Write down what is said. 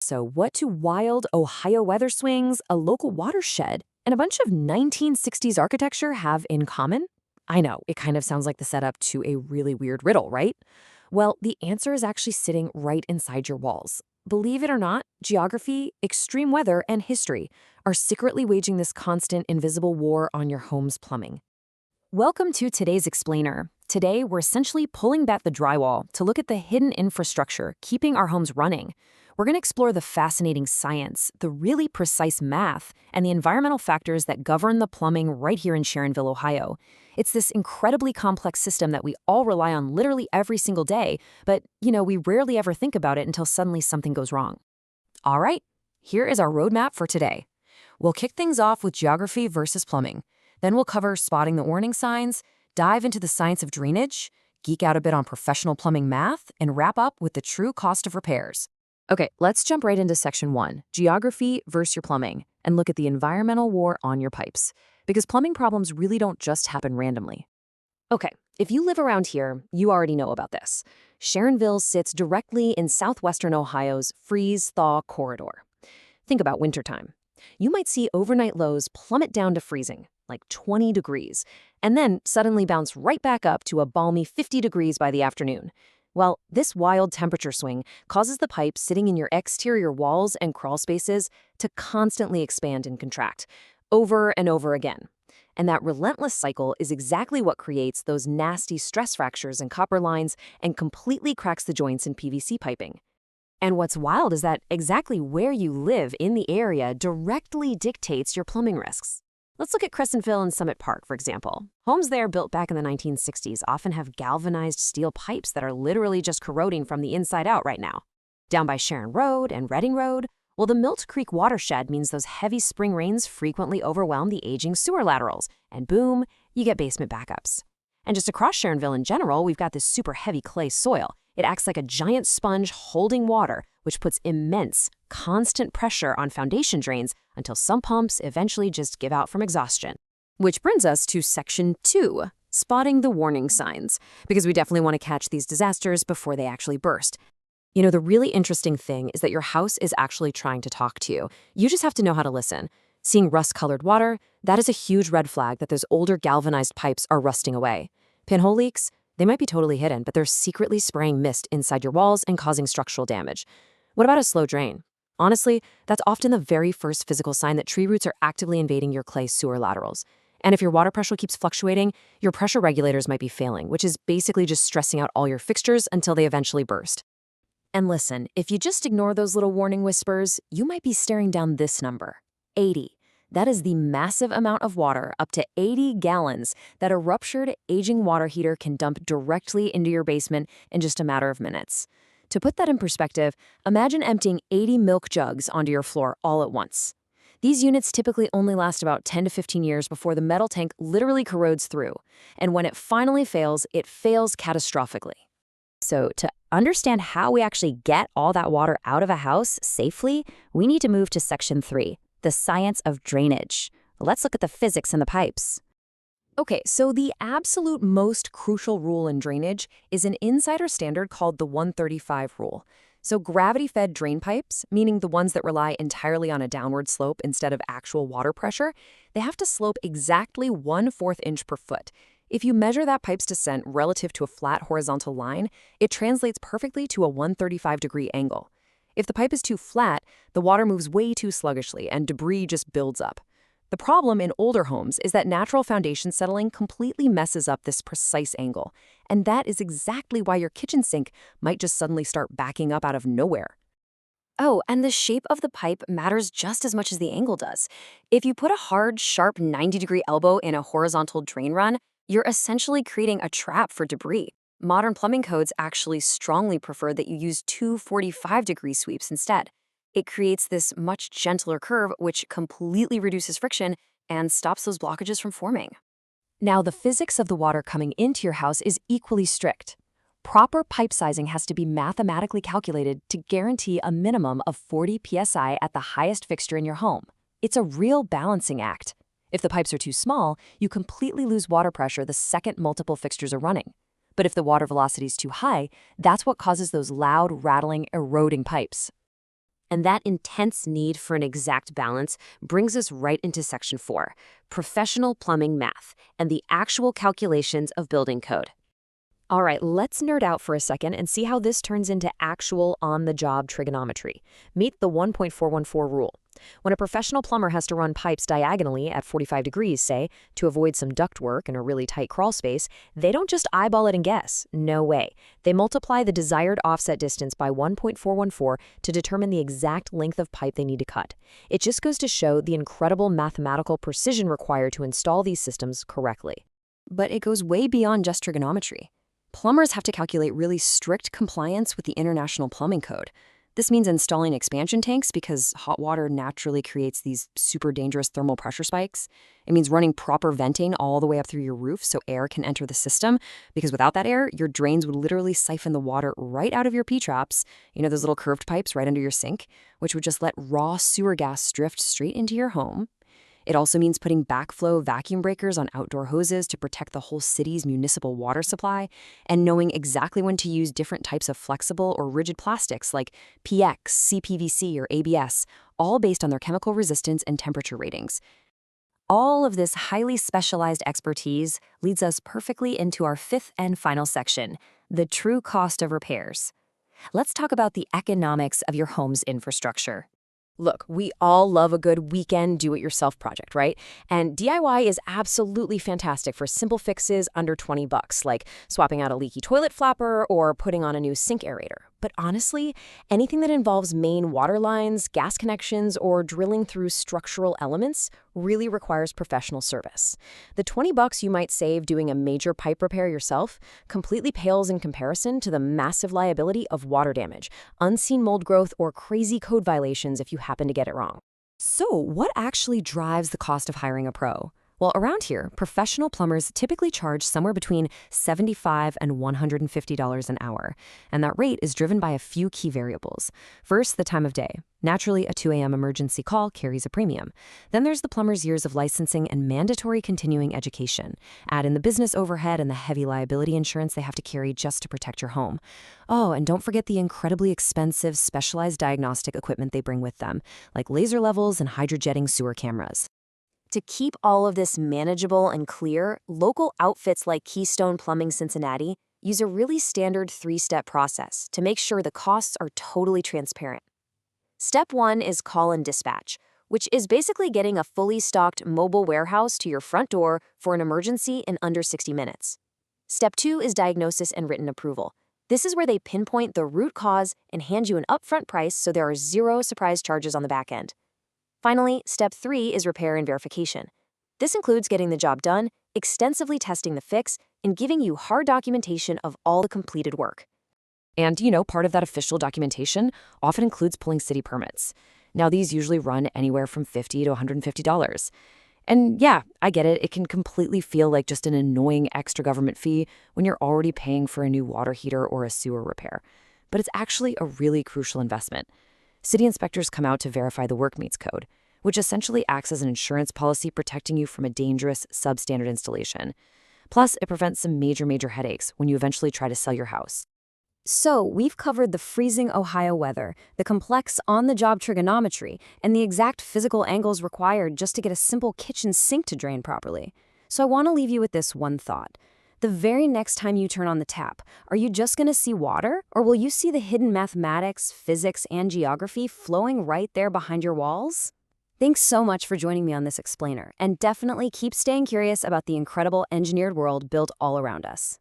So, what do wild Ohio weather swings, a local watershed, and a bunch of 1960s architecture have in common? I know, it kind of sounds like the setup to a really weird riddle, right? Well, the answer is actually sitting right inside your walls. Believe it or not, geography, extreme weather, and history are secretly waging this constant invisible war on your home's plumbing. Welcome to today's Explainer. Today, we're essentially pulling back the drywall to look at the hidden infrastructure keeping our homes running. We're going to explore the fascinating science, the really precise math, and the environmental factors that govern the plumbing right here in Sharonville, Ohio. It's this incredibly complex system that we all rely on literally every single day, but, we rarely ever think about it until suddenly something goes wrong. All right, here is our roadmap for today. We'll kick things off with geography versus plumbing. Then we'll cover spotting the warning signs, dive into the science of drainage, geek out a bit on professional plumbing math, and wrap up with the true cost of repairs. Okay, let's jump right into section 1, geography versus your plumbing, and look at the environmental war on your pipes. Because plumbing problems really don't just happen randomly. Okay, if you live around here, you already know about this. Sharonville sits directly in southwestern Ohio's freeze-thaw corridor. Think about wintertime. You might see overnight lows plummet down to freezing, like 20 degrees, and then suddenly bounce right back up to a balmy 50 degrees by the afternoon. Well, this wild temperature swing causes the pipes sitting in your exterior walls and crawl spaces to constantly expand and contract, over and over again. And that relentless cycle is exactly what creates those nasty stress fractures in copper lines and completely cracks the joints in PVC piping. And what's wild is that exactly where you live in the area directly dictates your plumbing risks. Let's look at Crescentville and Summit Park, for example. Homes there built back in the 1960s often have galvanized steel pipes that are literally just corroding from the inside out right now. Down by Sharon Road and Reading Road, well, the Milt Creek watershed means those heavy spring rains frequently overwhelm the aging sewer laterals, and boom, you get basement backups. And just across Sharonville in general, we've got this super heavy clay soil. It acts like a giant sponge holding water, which puts immense, constant pressure on foundation drains until some pumps eventually just give out from exhaustion. Which brings us to section 2, spotting the warning signs, because we definitely want to catch these disasters before they actually burst. The really interesting thing is that your house is actually trying to talk to you. You just have to know how to listen. Seeing rust-colored water, that is a huge red flag that those older galvanized pipes are rusting away. Pinhole leaks, they might be totally hidden, but they're secretly spraying mist inside your walls and causing structural damage. What about a slow drain? Honestly, that's often the very first physical sign that tree roots are actively invading your clay sewer laterals. And if your water pressure keeps fluctuating, your pressure regulators might be failing, which is basically just stressing out all your fixtures until they eventually burst. And listen, if you just ignore those little warning whispers, you might be staring down this number, 80. That is the massive amount of water, up to 80 gallons, that a ruptured, aging water heater can dump directly into your basement in just a matter of minutes. To put that in perspective, imagine emptying 80 milk jugs onto your floor all at once. These units typically only last about 10 to 15 years before the metal tank literally corrodes through. And when it finally fails, it fails catastrophically. So to understand how we actually get all that water out of a house safely, we need to move to section 3, the science of drainage. Let's look at the physics in the pipes. Okay, so the absolute most crucial rule in drainage is an insider standard called the 135 rule. So gravity-fed drain pipes, meaning the ones that rely entirely on a downward slope instead of actual water pressure, they have to slope exactly 1/4 inch per foot. If you measure that pipe's descent relative to a flat horizontal line, it translates perfectly to a 135-degree angle. If the pipe is too flat, the water moves way too sluggishly and debris just builds up. The problem in older homes is that natural foundation settling completely messes up this precise angle, and that is exactly why your kitchen sink might just suddenly start backing up out of nowhere. Oh, and the shape of the pipe matters just as much as the angle does. If you put a hard, sharp 90-degree elbow in a horizontal drain run, you're essentially creating a trap for debris. Modern plumbing codes actually strongly prefer that you use two 45-degree sweeps instead. It creates this much gentler curve, which completely reduces friction and stops those blockages from forming. Now, the physics of the water coming into your house is equally strict. Proper pipe sizing has to be mathematically calculated to guarantee a minimum of 40 psi at the highest fixture in your home. It's a real balancing act. If the pipes are too small, you completely lose water pressure the second multiple fixtures are running. But if the water velocity is too high, that's what causes those loud, rattling, eroding pipes. And that intense need for an exact balance brings us right into Section 4, professional plumbing math, and the actual calculations of building code. All right, let's nerd out for a second and see how this turns into actual on-the-job trigonometry. Meet the 1.414 rule. When a professional plumber has to run pipes diagonally at 45 degrees, say, to avoid some ductwork in a really tight crawl space, they don't just eyeball it and guess. No way. They multiply the desired offset distance by 1.414 to determine the exact length of pipe they need to cut. It just goes to show the incredible mathematical precision required to install these systems correctly. But it goes way beyond just trigonometry. Plumbers have to calculate really strict compliance with the International Plumbing Code. This means installing expansion tanks because hot water naturally creates these super dangerous thermal pressure spikes. It means running proper venting all the way up through your roof so air can enter the system, because without that air, your drains would literally siphon the water right out of your P-traps, those little curved pipes right under your sink, which would just let raw sewer gas drift straight into your home. It also means putting backflow vacuum breakers on outdoor hoses to protect the whole city's municipal water supply, and knowing exactly when to use different types of flexible or rigid plastics like PX, CPVC, or ABS, all based on their chemical resistance and temperature ratings. All of this highly specialized expertise leads us perfectly into our fifth and final section, the true cost of repairs. Let's talk about the economics of your home's infrastructure. Look, we all love a good weekend do-it-yourself project, right? And DIY is absolutely fantastic for simple fixes under $20, like swapping out a leaky toilet flapper or putting on a new sink aerator. But honestly, anything that involves main water lines, gas connections, or drilling through structural elements really requires professional service. The $20 you might save doing a major pipe repair yourself completely pales in comparison to the massive liability of water damage, unseen mold growth, or crazy code violations if you happen to get it wrong. So, what actually drives the cost of hiring a pro? Well, around here, professional plumbers typically charge somewhere between $75 and $150 an hour, and that rate is driven by a few key variables. First, the time of day. Naturally, a 2 a.m. emergency call carries a premium. Then there's the plumber's years of licensing and mandatory continuing education. Add in the business overhead and the heavy liability insurance they have to carry just to protect your home. Oh, and don't forget the incredibly expensive specialized diagnostic equipment they bring with them, like laser levels and hydrojetting sewer cameras. To keep all of this manageable and clear, local outfits like Keystone Plumbing Cincinnati use a really standard 3-step process to make sure the costs are totally transparent. Step 1 is call and dispatch, which is basically getting a fully stocked mobile warehouse to your front door for an emergency in under 60 minutes. Step 2 is diagnosis and written approval. This is where they pinpoint the root cause and hand you an upfront price so there are zero surprise charges on the back end. Finally, step 3 is repair and verification. This includes getting the job done, extensively testing the fix, and giving you hard documentation of all the completed work. And, part of that official documentation often includes pulling city permits. Now, these usually run anywhere from $50 to $150. And yeah, I get it. It can completely feel like just an annoying extra government fee when you're already paying for a new water heater or a sewer repair. But it's actually a really crucial investment. City inspectors come out to verify the work meets code, which essentially acts as an insurance policy protecting you from a dangerous, substandard installation. Plus, it prevents some major headaches when you eventually try to sell your house. So, we've covered the freezing Ohio weather, the complex on-the-job trigonometry, and the exact physical angles required just to get a simple kitchen sink to drain properly. So I want to leave you with this one thought. The very next time you turn on the tap, are you just going to see water, or will you see the hidden mathematics, physics, and geography flowing right there behind your walls? Thanks so much for joining me on this explainer, and definitely keep staying curious about the incredible engineered world built all around us.